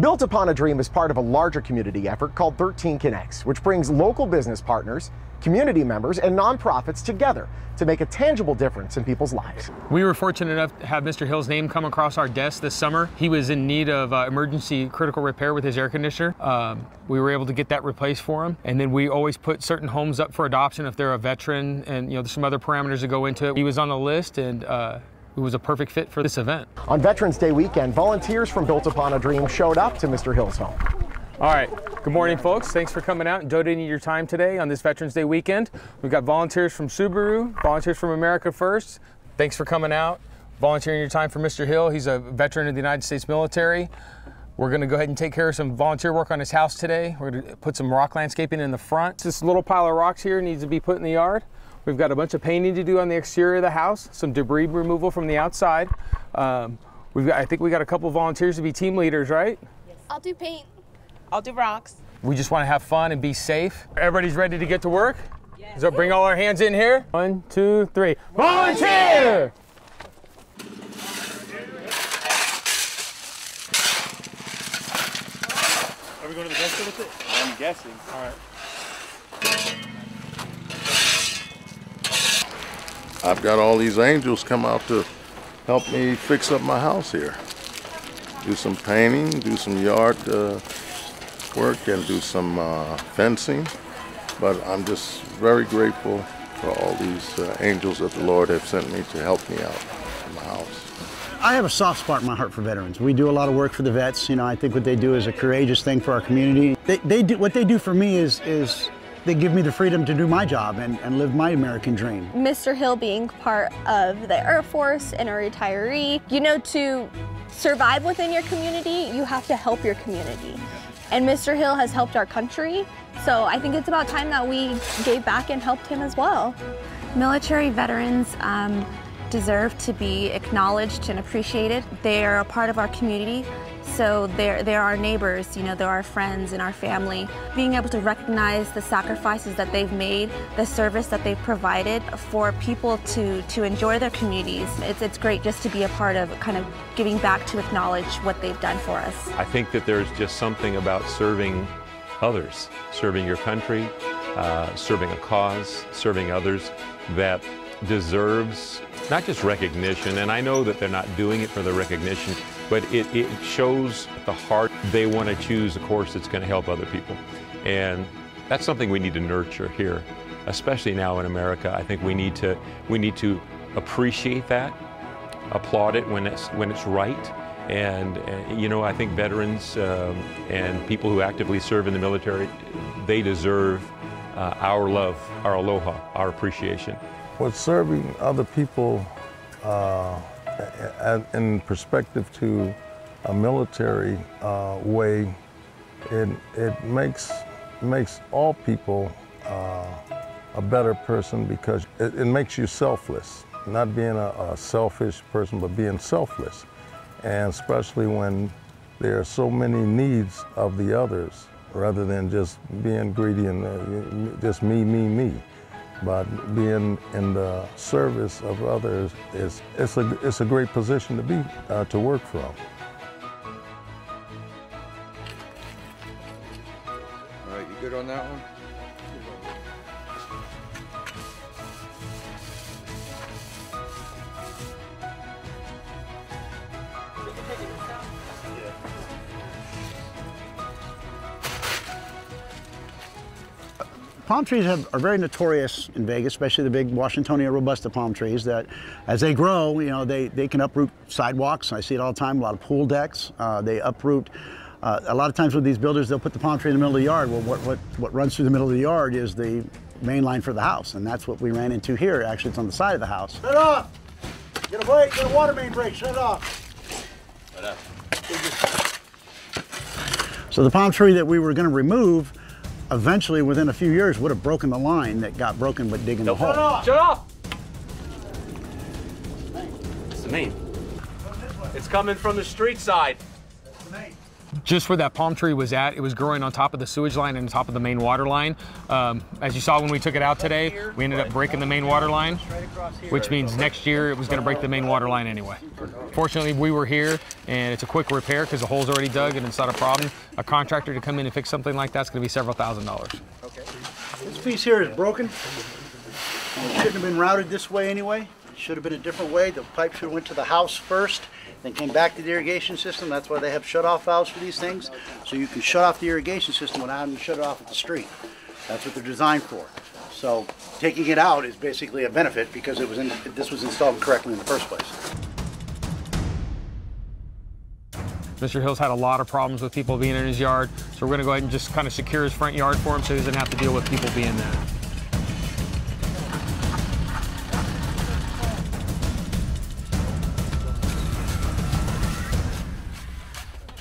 Built Upon a Dream is part of a larger community effort called 13 Connects, which brings local business partners, community members, and nonprofits together to make a tangible difference in people's lives. We were fortunate enough to have Mr. Hill's name come across our desk this summer. He was in need of emergency critical repair with his air conditioner. We were able to get that replaced for him. And then we always put certain homes up for adoption if they're a veteran, and there's some other parameters that go into it. He was on the list, and it was a perfect fit for this event. On Veterans Day weekend, volunteers from Built Upon a Dream showed up to Mr. Hill's home. All right, good morning, folks. Thanks for coming out and donating your time today on this Veterans Day weekend. We've got volunteers from Subaru, volunteers from America First. Thanks for coming out, volunteering your time for Mr. Hill. He's a veteran of the United States military. We're gonna go ahead and take care of some volunteer work on his house today. We're gonna put some rock landscaping in the front. This little pile of rocks here needs to be put in the yard. We've got a bunch of painting to do on the exterior of the house, some debris removal from the outside. I think we got a couple of volunteers to be team leaders, right? Yes. I'll do paint. I'll do rocks. We just want to have fun and be safe. Everybody's ready to get to work? Yes. So bring all our hands in here. 1, 2, 3. Volunteer! Are we going to the dumpster with it? I'm guessing. All right. I've got all these angels come out to help me fix up my house here. Do some painting, do some yard work, and do some fencing. But I'm just very grateful for all these angels that the Lord have sent me to help me out in my house. I have a soft spot in my heart for veterans. We do a lot of work for the vets. I think what they do is a courageous thing for our community. What they do for me is they give me the freedom to do my job and live my American dream. Mr. Hill being part of the Air Force and a retiree, to survive within your community, you have to help your community. And Mr. Hill has helped our country, so I think it's about time that we gave back and helped him as well. Military veterans deserve to be acknowledged and appreciated. They are a part of our community. So they're our neighbors, they're our friends and our family. Being able to recognize the sacrifices that they've made, the service that they've provided for people to enjoy their communities. It's great just to be a part of kind of giving back to acknowledge what they've done for us. I think that there's just something about serving others, serving your country, serving a cause, serving others that deserves not just recognition, and I know that they're not doing it for the recognition, but it shows the heart. They want to choose a course that's going to help other people. And that's something we need to nurture here, especially now in America. I think we need to appreciate that, applaud it when it's right. And I think veterans and people who actively serve in the military, they deserve our love, our aloha, our appreciation. With serving other people in perspective to a military way, it makes all people a better person, because it makes you selfless, not being a selfish person, but being selfless. And especially when there are so many needs of the others, rather than just being greedy and just me. But being in the service of others it's a great position to be to work from. All right, you good on that one? Palm trees are very notorious in Vegas, especially the big Washingtonia robusta palm trees, that as they grow, they can uproot sidewalks. I see it all the time, a lot of pool decks. They uproot, a lot of times with these builders, they'll put the palm tree in the middle of the yard. Well, what runs through the middle of the yard is the main line for the house, and that's what we ran into here. Actually, it's on the side of the house. Shut off! Get a break, get a water main break, shut it off. Shut up. So the palm tree that we were going to remove, eventually, within a few years, would have broken the line that got broken with digging the hole. Shut off! Shut off! It's the main. It's coming from the street side. That's the main. just where that palm tree was at, it was growing on top of the sewage line and on top of the main water line. As you saw when we took it out today, we ended up breaking the main water line, which means next year it was going to break the main water line anyway. Fortunately, we were here, and it's a quick repair because the hole's already dug and it's not a problem. A contractor to come in and fix something like that's going to be several $1,000s. Okay. This piece here is broken. It shouldn't have been routed this way anyway. It should have been a different way. The pipe should have went to the house first, then came back to the irrigation system. That's why they have shut-off valves for these things, so you can shut off the irrigation system without having to shut it off at the street. That's what they're designed for. So taking it out is basically a benefit because this was installed correctly in the first place. Mr. Hill's had a lot of problems with people being in his yard, so we're going to go ahead and just kind of secure his front yard for him so he doesn't have to deal with people being there.